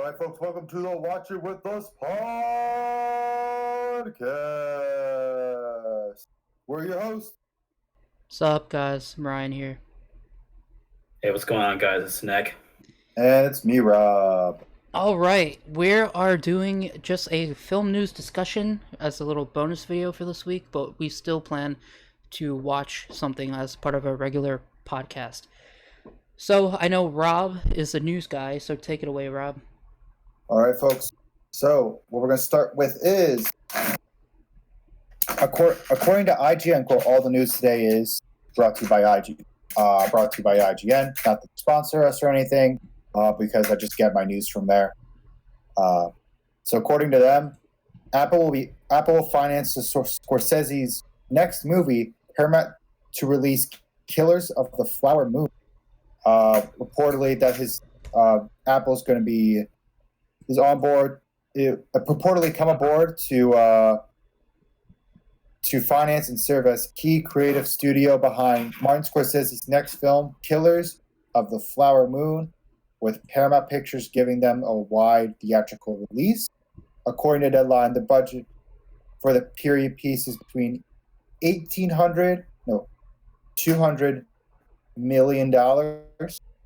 right, folks, welcome to the Watch It With Us podcast. We're your hosts. What's up, guys? I'm Ryan here. Hey, what's going on, guys? It's Nick. And it's me, Rob. All right, we are doing just a film news discussion as a little bonus video for this week, but we still plan to watch something as part of a regular podcast. So, I know Rob is the news guy, so take it away, Rob. All right, folks. So, what we're going to start with is, according to IGN, quote, all the news today is brought to you by IGN, not to sponsor us or anything, because I just get my news from there. So, according to them, Apple will finance Scorsese's next movie, Paramount, to release Killers of the Flower Moon. Reportedly, that Apple's going to be is on board. Purportedly come aboard to finance and serve as key creative studio behind Martin Scorsese's next film, Killers of the Flower Moon, with Paramount Pictures giving them a wide theatrical release. According to Deadline, the budget for the period piece is between $200 million.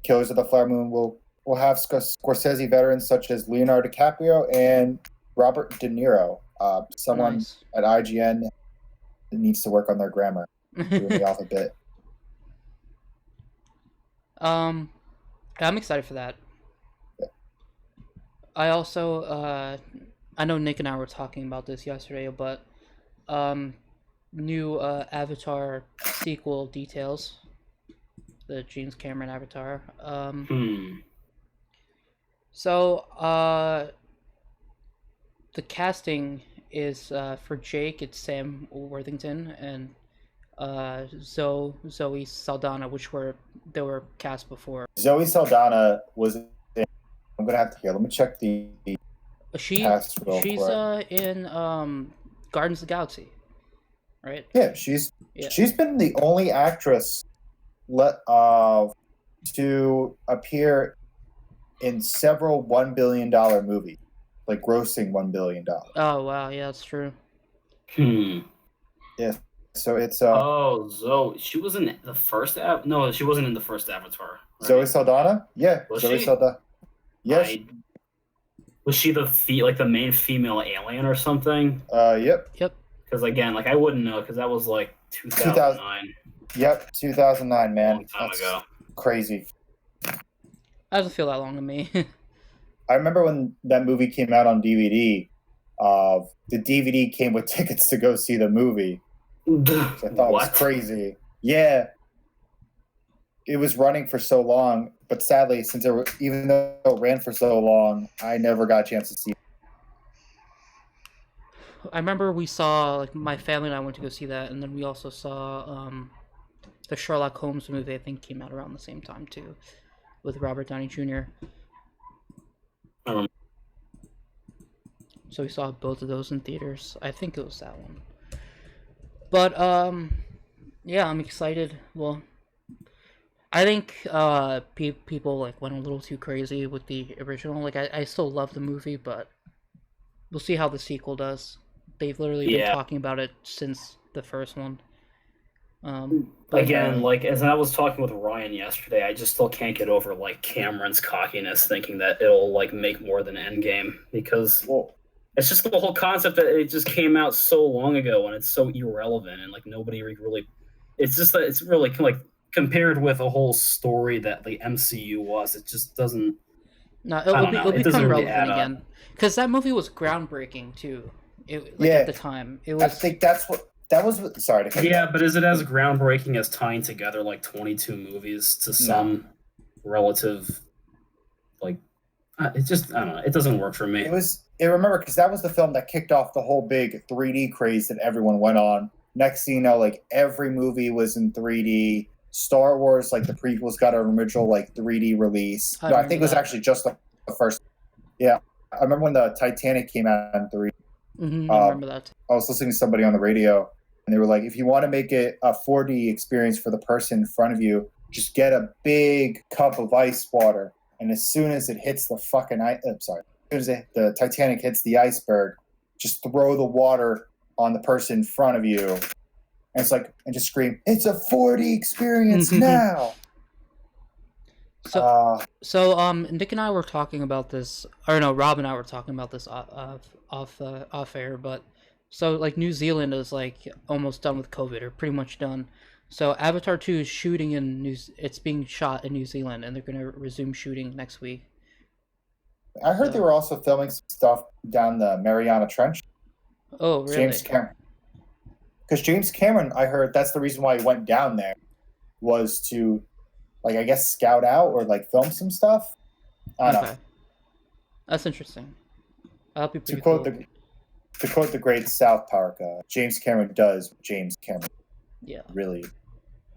Killers of the Flower Moon will have Scorsese veterans such as Leonardo DiCaprio and Robert De Niro. Someone Nice. at IGN needs to work on their grammar. Threw me off a bit. I'm excited for that. Yeah. I also, I know Nick and I were talking about this yesterday, but new Avatar sequel details. The James Cameron Avatar. So, the casting is for Jake, it's Sam Worthington, and Zoe Saldana, they were cast before. Zoe Saldana was in, I'm gonna have to hear. Let me check the cast real She's quick. in Guardians of the Galaxy, right? Yeah, she's been the only actress to appear in several $1 billion movies, like grossing $1 billion. Oh wow, yeah, that's true. Yeah, so it's Zoe. She was in the first No, she wasn't in the first Avatar. Right? Zoe Saldana. Yeah, Was Zoe she? Saldana. Yes. Was she the main female alien or something? Yep. Because again, I wouldn't know because that was 2009. Yep, 2009, man. A long time ago. Crazy. That doesn't feel that long to me. I remember when that movie came out on DVD. The DVD came with tickets to go see the movie, which I thought was crazy. Yeah, it was running for so long, but sadly, even though it ran for so long, I never got a chance to see it. I remember we saw, my family and I went to go see that, and then we also saw the Sherlock Holmes movie. I think came out around the same time too, with Robert Downey Jr. So we saw both of those in theaters. I think it was that one. But yeah, I'm excited. Well, I think people went a little too crazy with the original. I still love the movie, but we'll see how the sequel does. They've literally been talking about it since the first one. Again, as I was talking with Ryan yesterday, I just still can't get over Cameron's cockiness, thinking that it'll make more than Endgame, because it's just the whole concept that it just came out so long ago and it's so irrelevant and nobody really. It's just that it's really compared with a whole story that the MCU was, it just doesn't. No, it'll become really relevant again, because that movie was groundbreaking too. At the time, it was. I think that was. Sorry to yeah, but is it as groundbreaking as tying together 22 movies to some relative it just, I don't know, it doesn't work for me. Remember, because that was the film that kicked off the whole big 3D craze that everyone went on. Next thing you know, every movie was in 3D. Star Wars, the prequels got an original 3D release. I think it was actually just the first. Yeah, I remember when the Titanic came out in 3D. Mm-hmm, I remember that. I was listening to somebody on the radio, and they were like, if you want to make it a 4D experience for the person in front of you, just get a big cup of ice water and as soon as it hits the fucking as soon as the Titanic hits the iceberg, just throw the water on the person in front of you, and it's like, and just scream, "It's a 4D experience now!" So Nick and I were talking about this, or no, Rob and I were talking about this off air, but so like New Zealand is like almost done with COVID, or pretty much done. So Avatar 2 is shooting it's being shot in New Zealand, and they're gonna resume shooting next week. I heard they were also filming some stuff down the Mariana Trench. Oh, really? James Cameron. Because James Cameron, I heard that's the reason why he went down there, was to, like, I guess, scout out or like film some stuff. I don't know. That's interesting. That'll be pretty cool. To quote the great South Park, James Cameron does what James Cameron. Yeah. Really.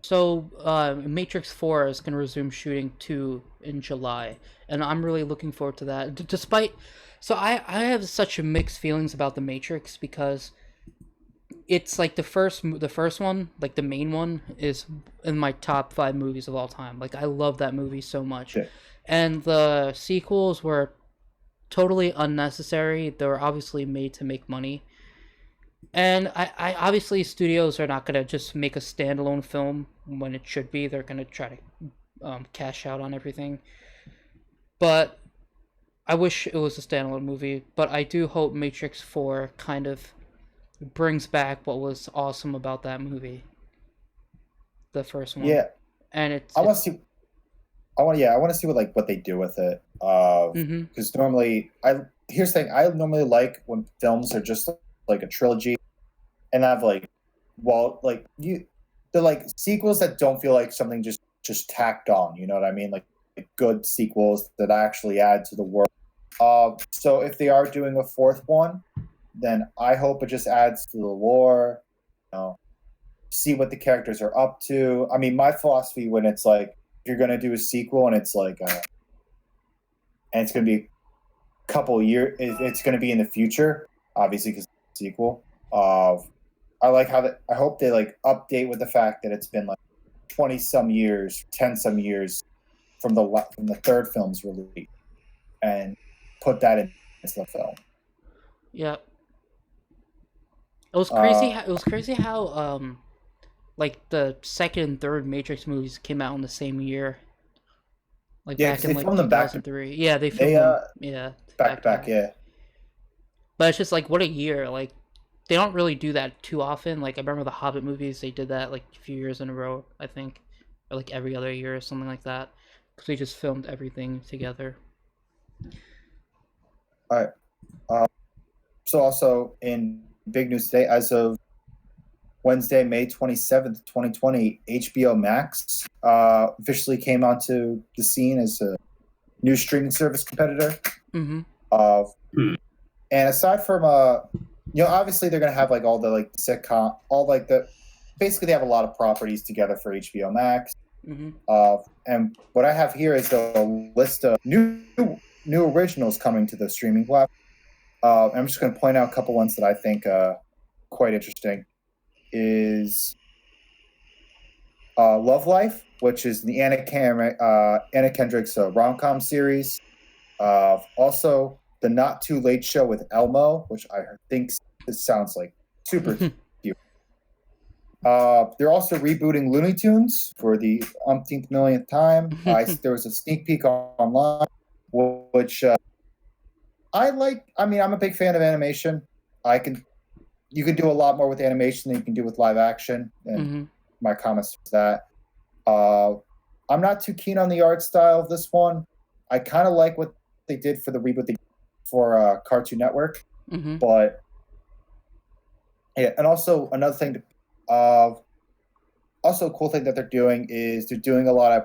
So, Matrix 4 is going to resume shooting in July, and I'm really looking forward to that. Despite, so I have such mixed feelings about the Matrix, because it's like the first one, like the main one, is in my top 5 movies of all time. Like, I love that movie so much, and the sequels were totally unnecessary. They were obviously made to make money. And I obviously studios are not gonna just make a standalone film when it should be. They're gonna try to cash out on everything. But I wish it was a standalone movie. But I do hope Matrix 4 kind of brings back what was awesome about that movie, the first one. Yeah, and I want to see. I want to see what they do with it. Because normally, here's the thing. I normally like when films are just like a trilogy, and have like they're like sequels that don't feel like something just tacked on. You know what I mean? Like good sequels that actually add to the world. So if they are doing a 4th one, then I hope it just adds to the lore. You know, see what the characters are up to. I mean, my philosophy when it's like, if you're gonna do a sequel and it's like, and it's gonna be a couple years, it's gonna be in the future, obviously, because it's a sequel. I like how I hope they like update with the fact that it's been like 20 some years, 10 some years from the 3rd film's release, and put that into the film. Yeah. It was crazy how like the 2nd and 3rd Matrix movies came out in the same year. Like back in like 2003. Yeah, they filmed them back to back. Yeah. But it's just like, what a year. Like, they don't really do that too often. Like, I remember the Hobbit movies, they did that like a few years in a row, I think. Or like every other year or something like that. Because they just filmed everything together. All right. So also in big news today, as of Wednesday, May 27th, 2020, HBO Max officially came onto the scene as a new streaming service competitor. And aside from obviously they're gonna have like all the like sitcom, all like basically they have a lot of properties together for HBO Max. And what I have here is a list of new originals coming to the streaming platform. I'm just going to point out a couple ones that I think quite interesting. Is Love Life, which is the Anna Kendrick's rom-com series. Also, The Not Too Late Show with Elmo, which I think this sounds like super cute. They're also rebooting Looney Tunes for the umpteenth millionth time. There was a sneak peek online, which I like. I mean, I'm a big fan of animation. You can do a lot more with animation than you can do with live action, and my comments to that. I'm not too keen on the art style of this one. I kind of like what they did for the reboot for Cartoon Network, but yeah. And also another thing also a cool thing that they're doing is they're doing a lot of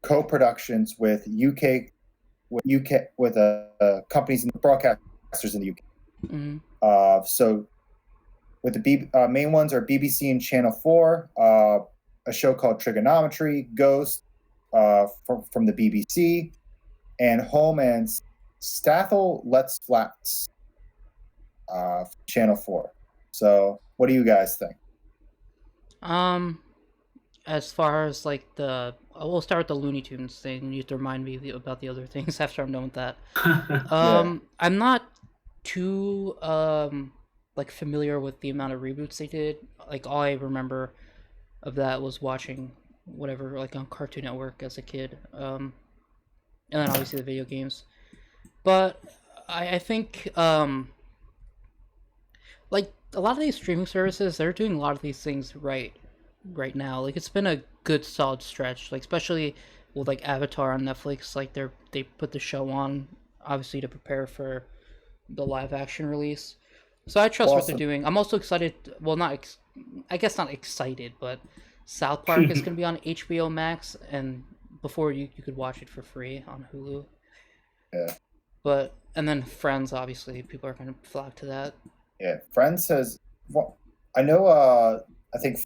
co-productions with companies and broadcasters in the UK. So with the main ones are BBC and Channel 4, a show called Trigonometry, Ghost from the BBC, and Home and Stathel Let's Flats, Channel 4. So what do you guys think? As far as like the we'll start with the Looney Tunes thing. You have to remind me about the other things after I'm done with that. Yeah. I'm not too like familiar with the amount of reboots they did. Like all I remember of that was watching whatever like on Cartoon Network as a kid. And then obviously the video games. But I think like a lot of these streaming services, they're doing a lot of these things right now. Like it's been a good solid stretch. Like especially with like Avatar on Netflix, like they put the show on obviously to prepare for the live action release. So I trust what they're doing. I'm also excited. Well, I guess not excited, but South Park is going to be on HBO Max, and before you could watch it for free on Hulu. Yeah. But and then Friends, obviously, people are going to flock to that. Yeah, Friends has. Well, I know. I think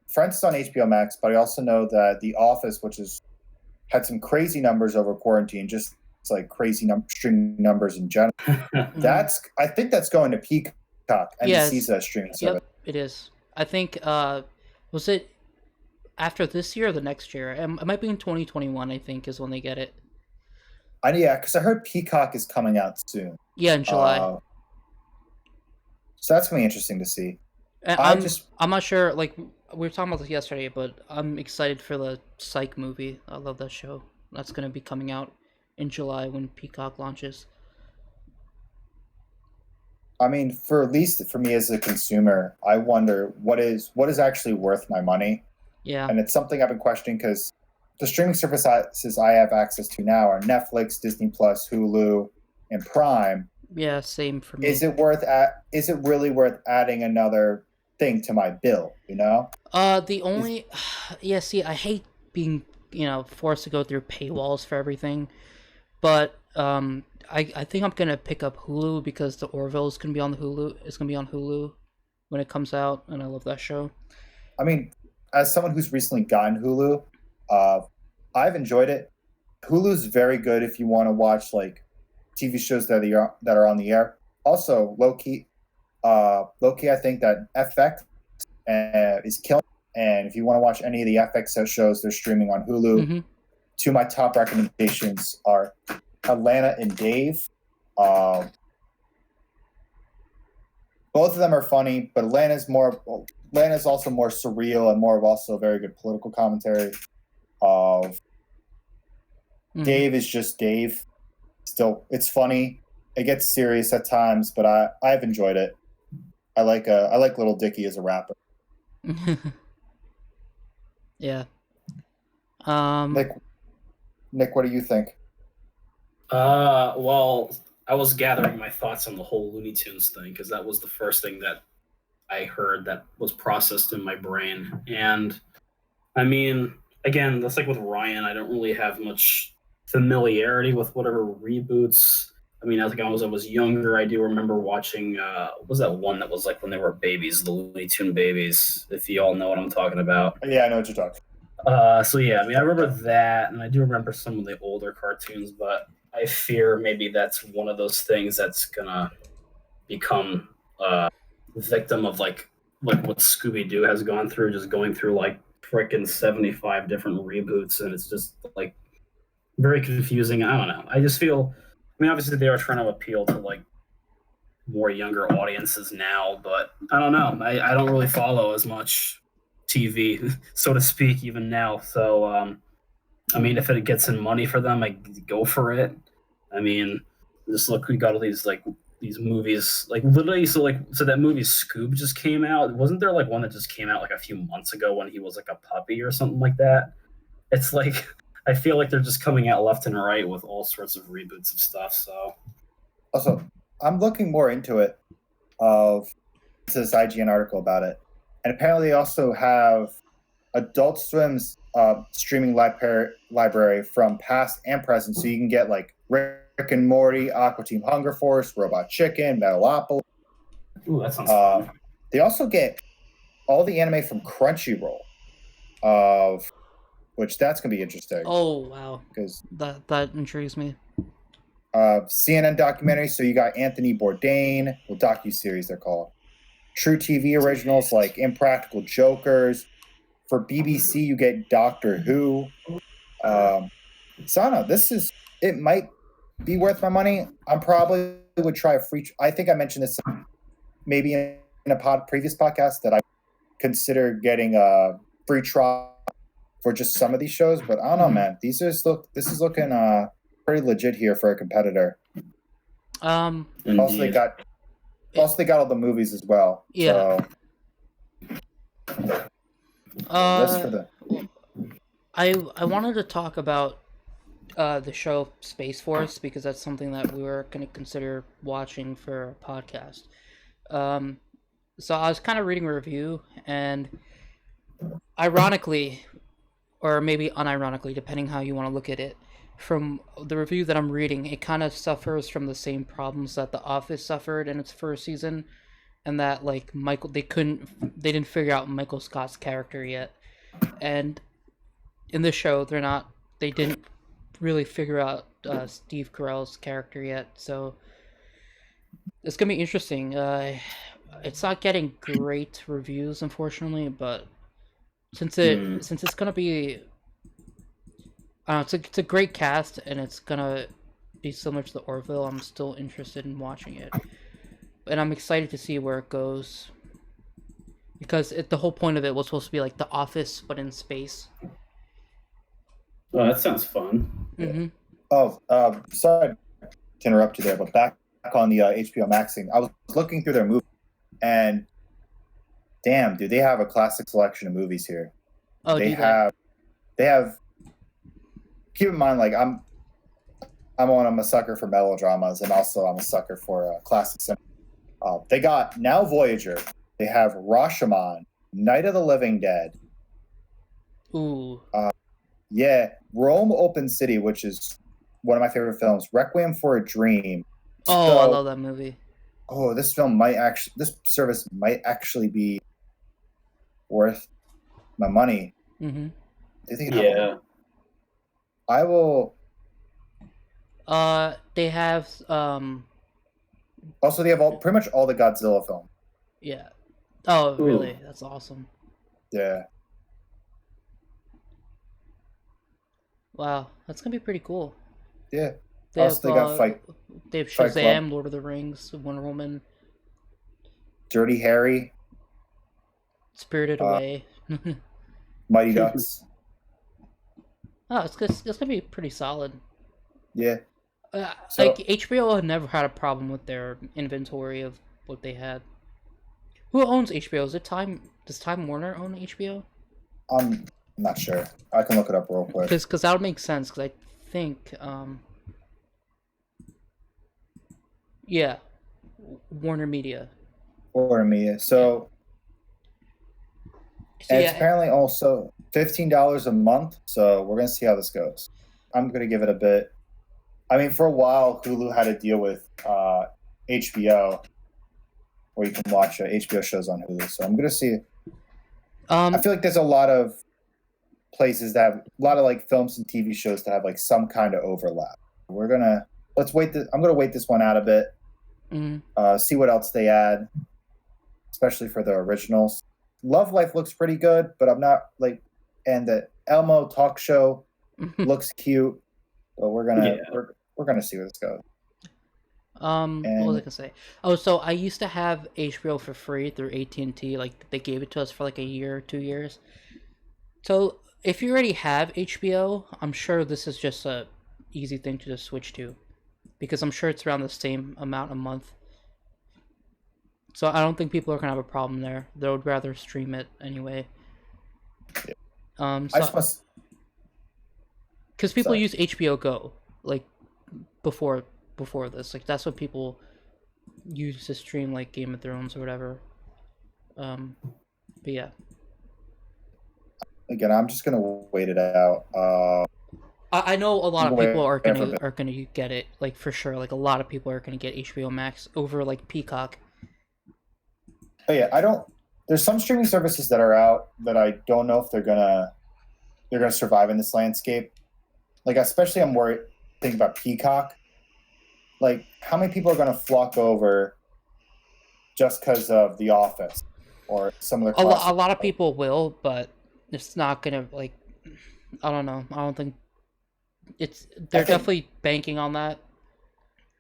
Friends is on HBO Max, but I also know that The Office, which has had some crazy numbers over quarantine, just it's like crazy streaming numbers in general. I think that's going to Peacock. NBC's streaming service. Yep, it is. I think was it after this year or the next year? It might be in 2021. I think is when they get it. Yeah, because I heard Peacock is coming out soon. Yeah, in July. So that's gonna be interesting to see. I'm not sure. Like we were talking about this yesterday, but I'm excited for the Psych movie. I love that show. That's gonna be coming out in July when Peacock launches. I mean, at least for me as a consumer, I wonder what is actually worth my money. Yeah. And it's something I've been questioning because the streaming services I have access to now are Netflix, Disney Plus, Hulu, and Prime. Yeah, same for me. Is it really worth adding another thing to my bill, you know? See, I hate being, forced to go through paywalls for everything. But I think I'm gonna pick up Hulu because the Orville is gonna be on Hulu. It's gonna be on Hulu when it comes out, and I love that show. I mean, as someone who's recently gotten Hulu, I've enjoyed it. Hulu's very good if you want to watch like TV shows that are on the air. Also, low key, I think that FX is killing. And if you want to watch any of the FX shows, they're streaming on Hulu. Mm-hmm. Two of my top recommendations are Atlanta and Dave. Both of them are funny, but Atlanta's also more surreal and more of also very good political commentary. Dave is just Dave. Still, it's funny. It gets serious at times, but I've enjoyed it. I like Little Dicky as a rapper. Yeah. Nick, what do you think? Well, I was gathering my thoughts on the whole Looney Tunes thing because that was the first thing that I heard that was processed in my brain. And I mean, again, that's like with Ryan, I don't really have much familiarity with whatever reboots. I mean, I think as I was younger, I do remember watching, what was that one that was like when they were babies, the Looney Tune babies, if you all know what I'm talking about. Yeah, I know what you're talking So yeah, I mean, I remember that, and I do remember some of the older cartoons, but I fear maybe that's one of those things that's gonna become victim of like what Scooby-Doo has gone through, just going through like freaking 75 different reboots, and it's just like very confusing. I don't know. I just feel, I mean, obviously they are trying to appeal to like more younger audiences now, but I don't know. I don't really follow as much TV, so to speak, even now. So, I mean, if it gets in money for them, I go for it. I mean, just look, we got all these movies, like literally. So that movie Scoob just came out. Wasn't there like one that just came out like a few months ago when he was like a puppy or something like that? It's like, I feel like they're just coming out left and right with all sorts of reboots of stuff. So, also, I'm looking more into it. This IGN article about it, and apparently they also have Adult Swim's streaming library from past and present, so you can get like Rick and Morty, Aqua Team Hunger Force, Robot Chicken, Metalopolis. Ooh, that sounds fun. They also get all the anime from Crunchyroll, which that's gonna be interesting. Oh wow! Because that intrigues me. CNN documentaries. So you got Anthony Bourdain, docuseries they're called. True TV originals like Impractical Jokers. For BBC, you get Doctor Who. So I don't know. It might be worth my money. I probably would try a free. I think I mentioned this maybe in a previous podcast that I consider getting a free trial for just some of these shows, but I don't know, man. This is looking pretty legit here for a competitor. Also they got all the movies as well. Yeah. So I wanted to talk about the show Space Force because that's something that we were going to consider watching for a podcast. So I was kind of reading a review, and ironically, or maybe unironically, depending how you want to look at it, from the review that I'm reading, it kind of suffers from the same problems that The Office suffered in its first season, and that like they didn't figure out Michael Scott's character yet, and in the show they didn't really figure out Steve Carell's character yet, so it's gonna be interesting. It's not getting great reviews, unfortunately, but since it's gonna be, it's a great cast and it's gonna be similar to the Orville, I'm still interested in watching it, and I'm excited to see where it goes because the whole point of it was supposed to be like The Office but in space. Oh, that sounds fun. Mm-hmm. Oh, sorry to interrupt you there, but back on the HBO Max thing, I was looking through their movie, and damn, dude, they have a classic selection of movies here. Oh, they have. Keep in mind, like I'm a sucker for melodramas, and also I'm a sucker for classic cinema. They got Now Voyager. They have Rashomon, Night of the Living Dead. Ooh. Yeah, Rome Open City, which is one of my favorite films. Requiem for a Dream. Oh, I love that movie. Oh, this service might actually be worth my money. Mm-hmm. Do you think? Yeah. I will. They have Also, they have pretty much all the Godzilla films. Yeah. Oh, really? That's awesome. Yeah. Wow, that's gonna be pretty cool. Yeah. They have Shazam, Lord of the Rings, Wonder Woman, Dirty Harry, Spirited Away, Mighty Ducks. Oh, it's gonna be pretty solid. Yeah. Like HBO had never had a problem with their inventory of what they had. Who owns HBO? Is it Time? Does Time Warner own HBO? I'm not sure. I can look it up real quick. Because that would make sense. Because I think, yeah, Warner Media. Warner Media. So, and it's apparently also $15 a month. So we're gonna see how this goes. I'm gonna give it a bit. I mean, for a while, Hulu had a deal with HBO, where you can watch HBO shows on Hulu. So I'm gonna see. I feel like there's a lot of places that have a lot of like films and TV shows that have like some kind of overlap. I'm gonna wait this one out a bit. Mm-hmm. See what else they add, especially for the originals. Love Life looks pretty good, but I'm not like, and the Elmo talk show looks cute, but we're gonna see where this goes. What was I gonna say? Oh, so I used to have HBO for free through AT&T. Like they gave it to us for like a year or 2 years. So if you already have HBO, I'm sure this is just a easy thing to just switch to, because I'm sure it's around the same amount a month. So I don't think people are gonna have a problem there. They would rather stream it anyway. Because people use HBO Go like before this. Like that's what people use to stream like Game of Thrones or whatever. But yeah. Again, I'm just gonna wait it out. I know a lot of people are gonna get it, like for sure. Like a lot of people are gonna get HBO Max over like Peacock. Oh yeah, there's some streaming services that are out that I don't know if they're gonna survive in this landscape. Like especially I'm worried thinking about Peacock. Like how many people are gonna flock over just because of The Office or some of the a lot of people will, but it's not gonna like, I don't know. I don't think they're definitely banking on that.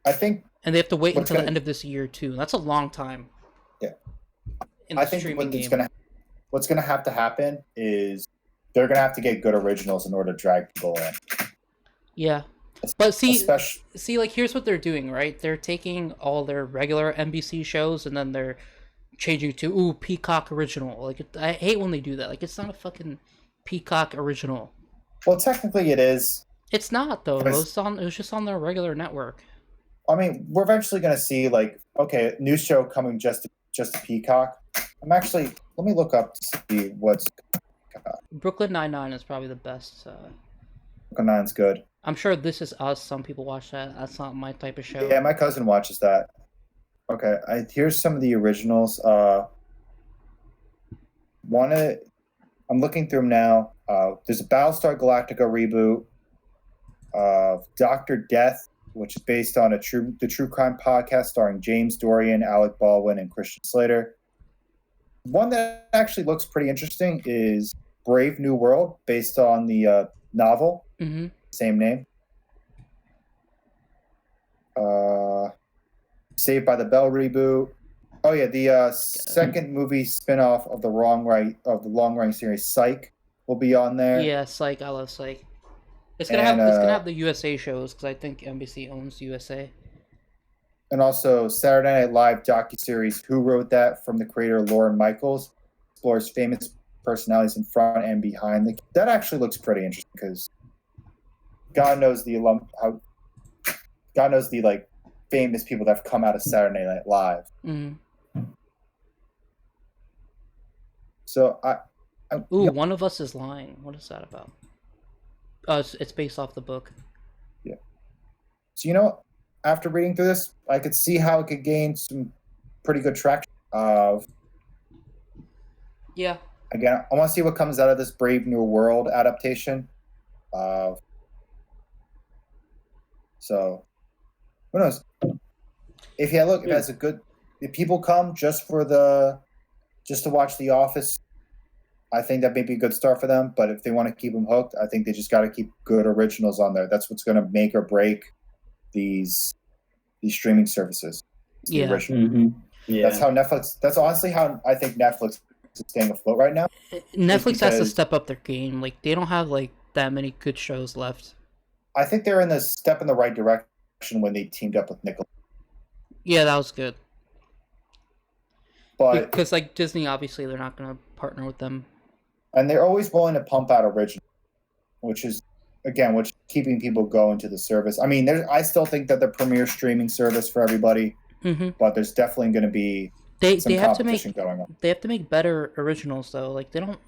I think, and they have to wait until the end of this year too. That's a long time. Yeah, I think what's gonna have to happen is they're gonna have to get good originals in order to drag people in. Yeah, but see, like here's what they're doing, right? They're taking all their regular NBC shows and then they're changing to Peacock original. Like I hate when they do that. Like it's not a fucking Peacock original. Well, technically it is. It's not though. It was just on their regular network. I mean, we're eventually gonna see like new show coming just to Peacock. Let me look up to see what's. Brooklyn Nine-Nine is probably the best. Brooklyn Nine's good. I'm sure This Is Us. Some people watch that. That's not my type of show. Yeah, my cousin watches that. Okay, here's some of the originals. I'm looking through them now. There's a Battlestar Galactica reboot. Dr. Death, which is based on the true crime podcast starring James Dorian, Alec Baldwin, and Christian Slater. One that actually looks pretty interesting is Brave New World, based on the novel, same name. Saved by the Bell reboot. Oh yeah, the second movie spinoff of the long running series, Psych, will be on there. Yeah, Psych. I love Psych. It's gonna have the USA shows because I think NBC owns USA. And also Saturday Night Live docuseries Who Wrote That, from the creator Lorne Michaels, explores famous personalities in front and behind that actually looks pretty interesting because God knows the like famous people that have come out of Saturday Night Live. Mm-hmm. So One of Us is Lying. What is that about? It's based off the book. Yeah. So after reading through this, I could see how it could gain some pretty good traction. Yeah. Again, I want to see what comes out of this Brave New World adaptation. So, who knows? If people come just to watch The Office, I think that may be a good start for them. But if they want to keep them hooked, I think they just got to keep good originals on there. That's what's going to make or break these streaming services. Yeah. Mm-hmm. Yeah. That's how Netflix. That's honestly how I think Netflix is staying afloat right now. Netflix has to step up their game. Like they don't have like that many good shows left. I think they're in the step in the right direction when they teamed up with Nickelodeon. Yeah, that was good. But because like Disney, obviously, they're not going to partner with them. And they're always willing to pump out original, which is keeping people going to the service. I mean, I still think that the premier streaming service for everybody, but there's definitely going to be some competition going on. They have to make better originals though. Like they don't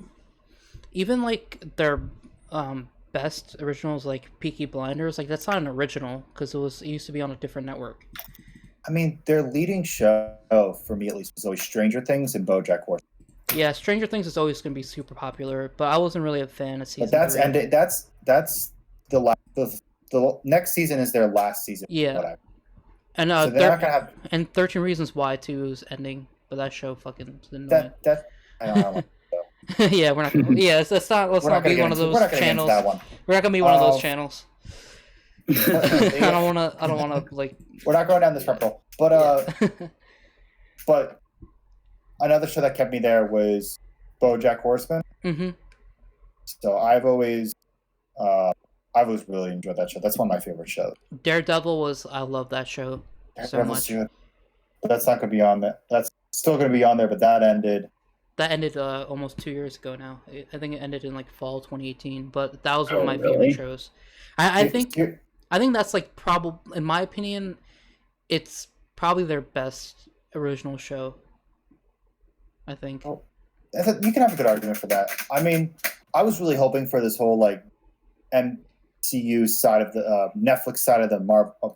even like their best originals like Peaky Blinders. Like that's not an original because it used to be on a different network. I mean, their leading show for me at least was always Stranger Things and BoJack Horseman. Yeah, Stranger Things is always going to be super popular, but I wasn't really a fan of season. But that's 3. ended. That's the last. The next season is their last season. Yeah. Whatever. And so they're not gonna have. And 13 Reasons Why 2 is ending, but that show fucking didn't. I don't know. Yeah, we're not. Yeah, let's not be one of those channels. We're not gonna be one of those channels. I don't wanna like. We're not going down this rabbit hole, but but another show that kept me there was BoJack Horseman. Mm-hmm. So I've always really enjoyed that show. That's one of my favorite shows. Daredevil I love that show so much. Good. But that's not going to be on there. That's still going to be on there, but that ended. That ended almost 2 years ago now. I think it ended in like fall 2018, but that was one of my favorite shows. I think that's like probably, in my opinion, it's probably their best original show. I think. Oh, you can have a good argument for that. I mean, I was really hoping for this whole like MCU side of the Netflix side of the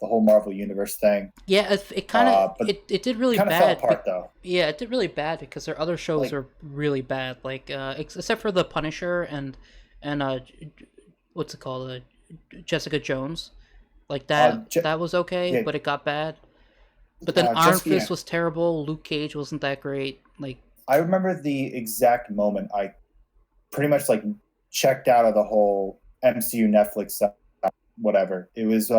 whole Marvel universe thing. Yeah, it kind of it did really bad. Fell apart though. Yeah, it did really bad because their other shows are really bad. Like except for the Punisher and what's it called, Jessica Jones. Like that that was okay, but it got bad. But then Iron Fist was terrible. Luke Cage wasn't that great. Like I remember the exact moment I pretty much like checked out of the whole MCU Netflix stuff whatever. It was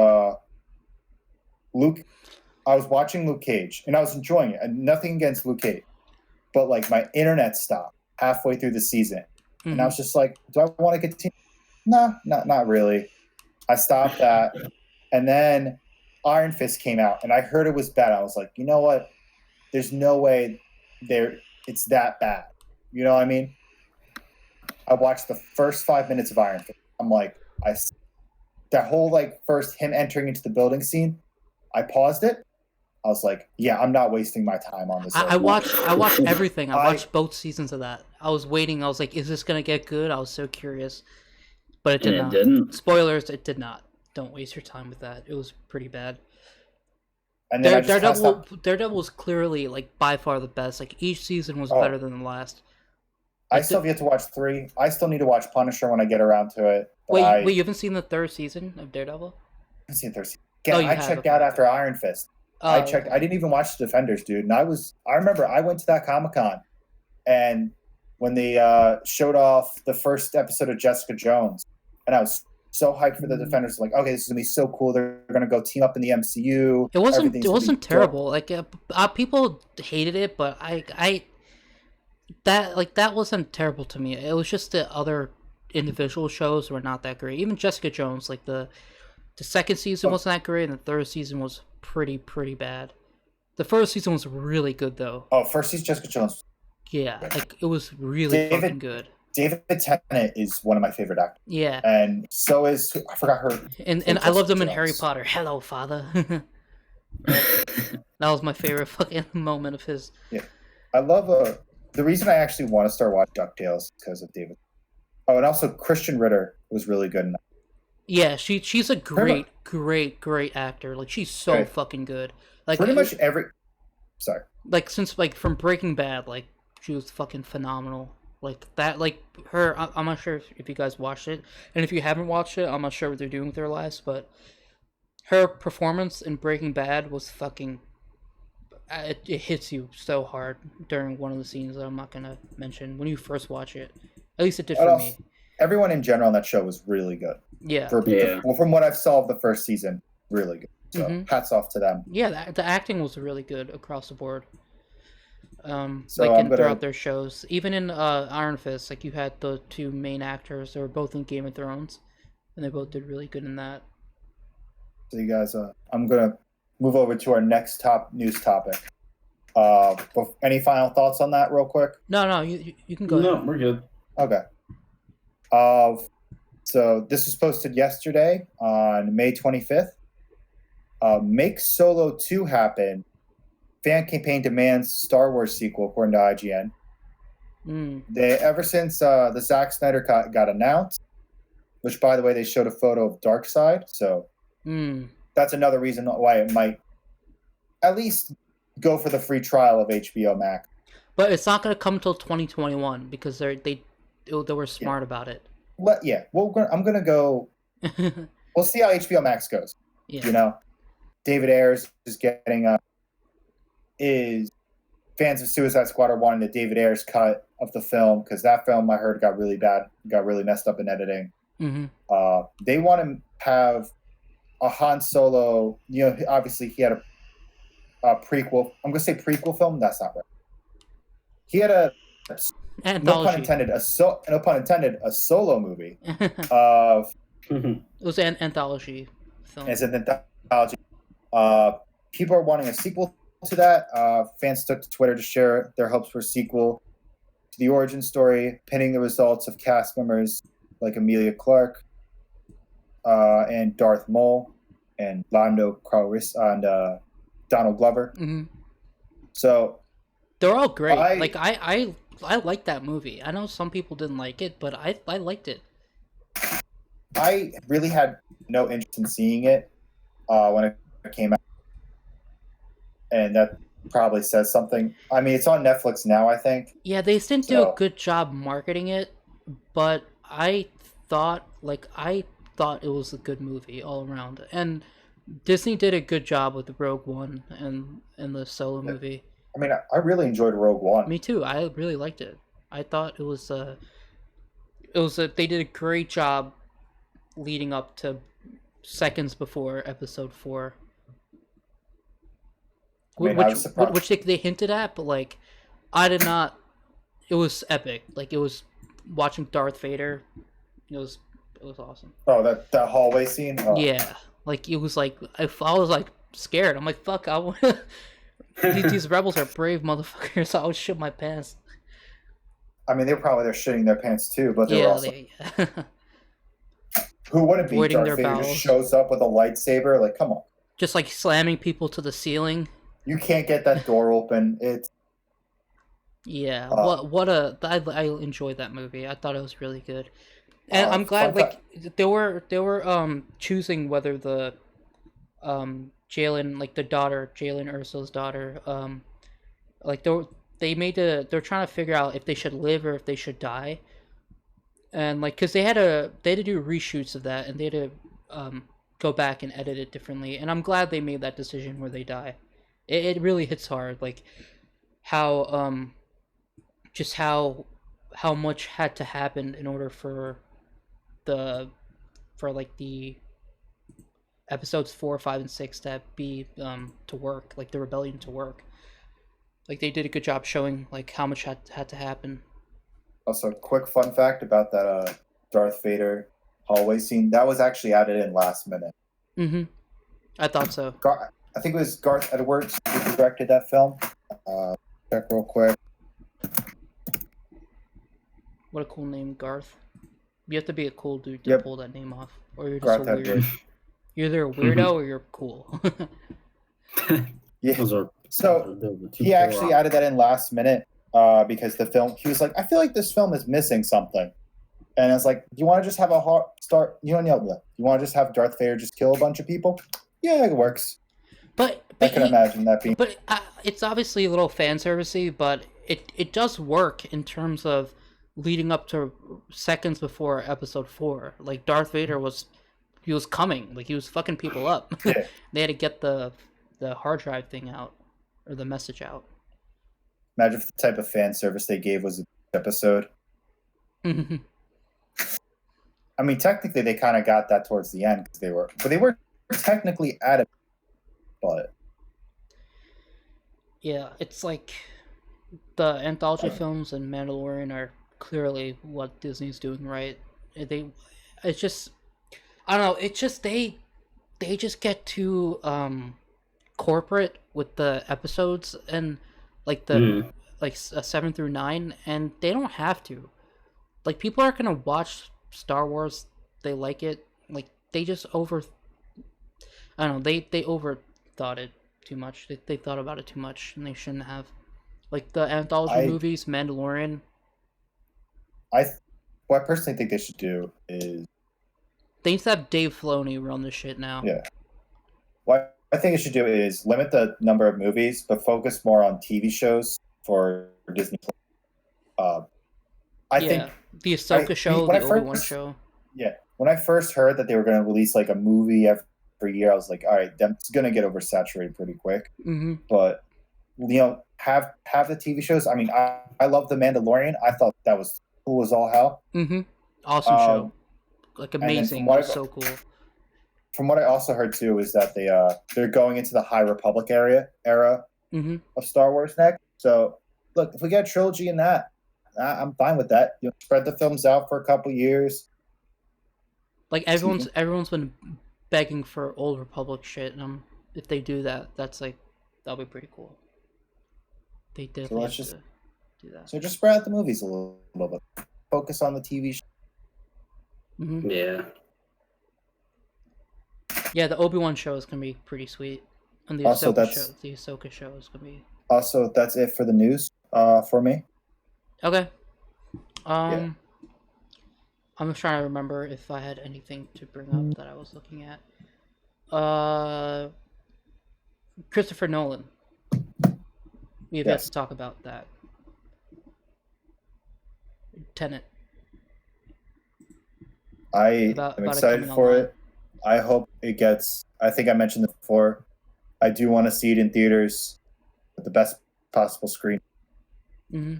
Luke. I was watching Luke Cage and I was enjoying it. And nothing against Luke Cage, but like my internet stopped halfway through the season, and I was just like, "Do I want to continue?" No, not really. I stopped that, and then Iron Fist came out, and I heard it was bad. I was like, you know what? There's no way it's that bad. You know what I mean? I watched the first 5 minutes of Iron Fist. I'm like, that whole like first him entering into the building scene. I paused it. I was like, yeah, I'm not wasting my time on this. I watched everything. I watched both seasons of that. I was waiting. I was like, is this gonna get good? I was so curious, but it did not. Didn't. Spoilers, it did not. Don't waste your time with that. It was pretty bad. And then Daredevil was clearly like by far the best. Like each season was better than the last. I still have yet to watch 3. I still need to watch Punisher when I get around to it. Wait, you haven't seen the 3rd season of Daredevil? I haven't seen the 3rd season. Again, I checked out after Iron Fist. I checked. Okay. I didn't even watch the Defenders, dude. And I remember I went to that Comic-Con, and when they showed off the first episode of Jessica Jones, and I was so hyped for the Defenders. Like, okay, this is gonna be so cool. They're gonna go team up in the MCU. It wasn't terrible. Like people hated it, but that wasn't terrible to me. It was just the other individual shows were not that great. Even Jessica Jones, like the second season wasn't that great, and the 3rd season was pretty bad. The 1st season was really good though. Oh, first season Jessica Jones. Yeah, like it was really fucking good. David Tennant is one of my favorite actors. Yeah, and so is I forgot her. And I loved him in Harry Potter. Hello, Father. That was my favorite fucking moment of his. Yeah, I love the reason I actually want to start watching DuckTales is because of David. Oh, and also Christian Ritter was really good in that. Yeah, she's a great actor. Like she's so fucking good. Like pretty much every. Sorry. Like since like from Breaking Bad, like she was fucking phenomenal. Like that, like her. I'm not sure if you guys watched it, and if you haven't watched it, I'm not sure what they're doing with their lives. But her performance in Breaking Bad was fucking. It hits you so hard during one of the scenes that I'm not gonna mention when you first watch it. At least it did for me. Everyone in general on that show was really good. Yeah. From what I've saw of the first season, really good. So hats off to them. Yeah, the acting was really good across the board. Throughout their shows, even in Iron Fist, like you had the 2 main actors. They were both in Game of Thrones, and they both did really good in that. So you guys, I'm gonna move over to our next news topic. Any final thoughts on that, real quick? No, you can go. No, ahead. We're good. Okay. So this was posted yesterday on May 25th. Make Solo 2 happen. Fan campaign demands Star Wars sequel, according to IGN. Ever since the Zack Snyder cut got announced, which, by the way, they showed a photo of Darkseid, so that's another reason why it might at least go for the free trial of HBO Max. But it's not going to come until 2021 because they were smart about it. I'm gonna go. We'll see how HBO Max goes. Yeah. You know, David Ayers is getting is fans of Suicide Squad are wanting the David Ayers cut of the film because that film I heard got really bad, got really messed up in editing. They want to have a Han Solo. You know, obviously he had a prequel. I'm gonna say prequel film. That's not right. He had a anthology. No pun intended. A solo movie of. It was an anthology film. It's an anthology. People are wanting a sequel to that. Fans took to Twitter to share their hopes for a sequel to the origin story, pinning the results of cast members like Emilia Clarke and Darth Maul and Lando Calrissian and Donald Glover. So they're all great. I like that movie. I know some people didn't like it, but I liked it. I really had no interest in seeing it when it came out. And that probably says something. I mean, it's on Netflix now, I think. Yeah, they didn't do a good job marketing it, but I thought it was a good movie all around. And Disney did a good job with the Rogue One and the Solo movie. I mean, I really enjoyed Rogue One. Me too. I really liked it. I thought it was they did a great job leading up to seconds before episode 4. I mean, I was surprised. Which they hinted at, but like, I did not. It was epic. Like, it was watching Darth Vader. It was awesome. Oh, that hallway scene. Oh. Yeah, like it was like I was like scared. I'm like, fuck, these rebels are brave motherfuckers. I would shit my pants. I mean, they're shitting their pants too, but they were also. Yeah. Who wouldn't be? Voiding Darth their Vader bowels. just shows up with a lightsaber. Like, come on. Just like slamming people to the ceiling. You can't get that door open. It's. Yeah. I enjoyed that movie. I thought it was really good. And I'm glad like they were choosing whether the Jalen, like the daughter, Jalen Erso's daughter, like they're trying to figure out if they should live or if they should die. And like cuz they had to do reshoots of that, and they had to go back and edit it differently. And I'm glad they made that decision where they die. It really hits hard, like how just how much had to happen in order for the episodes 4, 5, and 6 to be to work, like the rebellion to work. Like they did a good job showing like how much had to happen. Also, quick fun fact about that Darth Vader hallway scene, that was actually added in last minute. Mm-hmm. I thought so. I think it was Garth Edwards who directed that film. Check real quick. What a cool name, Garth. You have to be a cool dude to pull that name off, or you're just a weird. You're either a weirdo or you're cool. Yeah. So he actually added that in last minute because the film. He was like, I feel like this film is missing something, and I was like, you want to just have a start? You want to just have Darth Vader just kill a bunch of people? Yeah, it works. But I can imagine that being. But it's obviously a little fan servicey, but it does work in terms of leading up to seconds before episode 4. Like Darth Vader was coming, like he was fucking people up. Yeah. They had to get the hard drive thing out, or the message out. Imagine if the type of fan service they gave was an episode. Mm-hmm. I mean, technically they kind of got that towards the end because they were technically added, but yeah, it's like the anthology films and Mandalorian are clearly what Disney's doing right. It's just, I don't know. It's just they just get too corporate with the episodes and like the 7 through 9, and they don't have to. Like people are gonna watch Star Wars. They like it. Like they just I don't know. They overthought it too much. They thought about it too much, and they shouldn't have. Like the anthology movies, Mandalorian. What I personally think they should do is they need to have Dave Filoni run this shit now. Yeah. What I think they should do is limit the number of movies, but focus more on TV shows for Disney. I think the Ahsoka show, the Obi-Wan show. Yeah, when I first heard that they were going to release like a movie every year, I was like, all right, that's going to get oversaturated pretty quick. Mm-hmm. But have the TV shows. I mean, I love The Mandalorian. I thought that was cool as all hell. Mm-hmm. Awesome show. Like amazing. So cool. From what I also heard too is that they're going into the High Republic era mm-hmm. of Star Wars next. So look, if we get a trilogy in that, I'm fine with that. Spread the films out for a couple years. Like everyone's been begging for Old Republic shit, and if they do that, that'll be pretty cool. They definitely have to do that. So just spread out the movies a little bit. Focus on the TV show. Mm-hmm. Yeah. Yeah, the Obi-Wan show is gonna be pretty sweet, and the Ahsoka show is gonna be. Also, that's it for the news. For me. Okay. I'm just trying to remember if I had anything to bring up that I was looking at. Christopher Nolan. We've yet to talk about that. Tenet. I am excited for it. I hope it gets. I think I mentioned it before. I do want to see it in theaters with the best possible screen. Mm-hmm.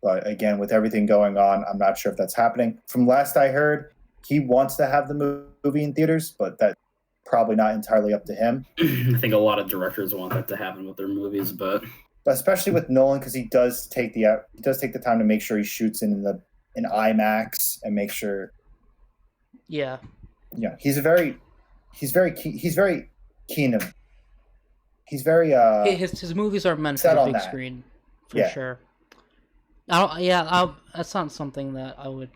But again, with everything going on, I'm not sure if that's happening. From last I heard, he wants to have the movie in theaters, but that's probably not entirely up to him. I think a lot of directors want that to happen with their movies, but especially with Nolan, because he does take the time to make sure he shoots in IMAX and make sure. Yeah. Yeah, he's very keen. He's very his movies are meant for the big screen for sure. That's not something that I would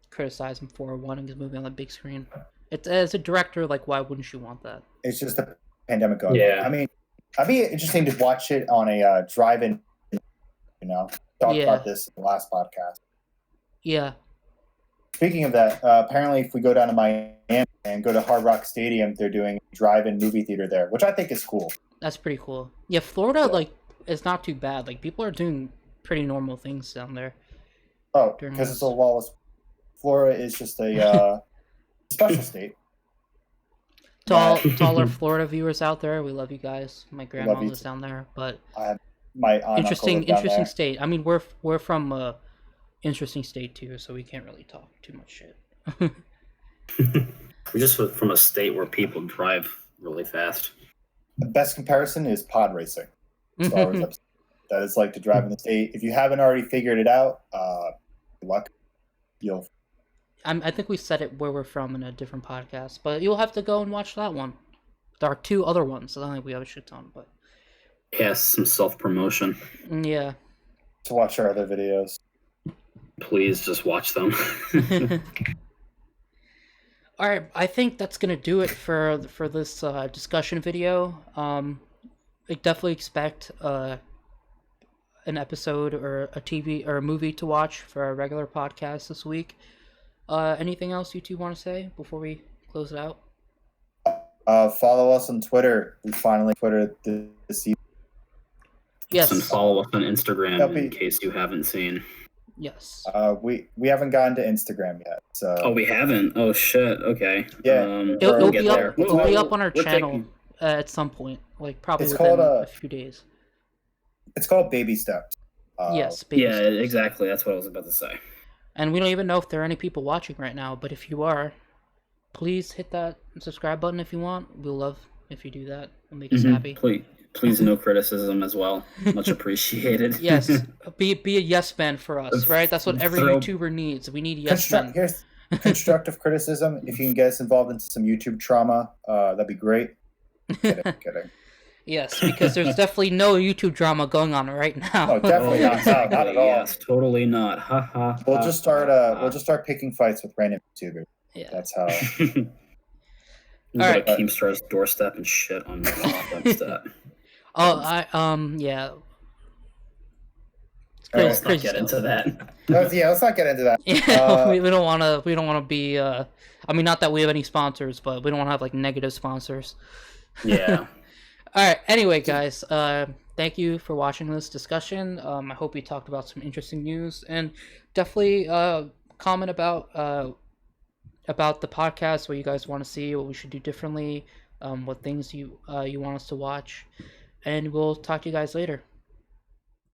criticize him for, wanting his movie on the big screen. It's, as a director, like, why wouldn't you want that? It's just a pandemic going. Yeah. I mean, it'd be interesting to watch it on a drive-in. Talked about this in the last podcast. Yeah. Speaking of that, apparently, if we go down to Miami and go to Hard Rock Stadium, they're doing a drive-in movie theater there, which I think is cool. That's pretty cool. Yeah, Florida, like, is not too bad. Like, people are doing pretty normal things down there. Oh, because it's a lawless. Florida is just a special state. To all our Florida viewers out there, we love you guys. My grandma lives down there, but my aunt interesting state. I mean, we're from a interesting state too, so we can't really talk too much shit. We're just from a state where people drive really fast. The best comparison is pod racing. That is like to drive in the state. If you haven't already figured it out, good luck. I think we said it where we're from in a different podcast, but you'll have to go and watch that one. There are 2 other ones. I don't think we have a shit ton, but yes, some self-promotion. Yeah. To watch our other videos. Please just watch them. All right, I think that's gonna do it for this discussion video. I definitely expect an episode or a TV or a movie to watch for our regular podcast this week. Anything else you two want to say before we close it out? Follow us on Twitter. We finally Twitter this evening. Yes. And follow us on Instagram in case you haven't seen. Yes. We haven't gotten to Instagram yet. So. Oh, we haven't. Oh shit. Okay. Yeah. It'll be up. It'll be up on our channel at some point. Like probably within a few days. It's called Baby Steps. Yes. Baby Steps. Exactly. That's what I was about to say. And we don't even know if there are any people watching right now, but if you are, please hit that subscribe button if you want. We'll love if you do that. It'll make us happy. Please no criticism as well. Much appreciated. Yes. Be a yes man for us, right? That's what every YouTuber needs. We need yes men. Here's constructive criticism. If you can get us involved into some YouTube trauma, that'd be great. Kidding. Yes, because there's definitely no YouTube drama going on right now. Oh, definitely not. No, not at all. Yes, totally not. Ha ha. We'll just start picking fights with random YouTubers. Yeah. That's how. We'll go to Keemstar's doorstep and shit on that. Yeah. Let's not get into that. Let's not get into that. Yeah, we don't want to be. I mean, not that we have any sponsors, but we don't want to have like negative sponsors. Yeah. All right. Anyway, guys, thank you for watching this discussion. I hope we talked about some interesting news, and definitely comment about the podcast, what you guys want to see, what we should do differently, what things you want us to watch, and we'll talk to you guys later.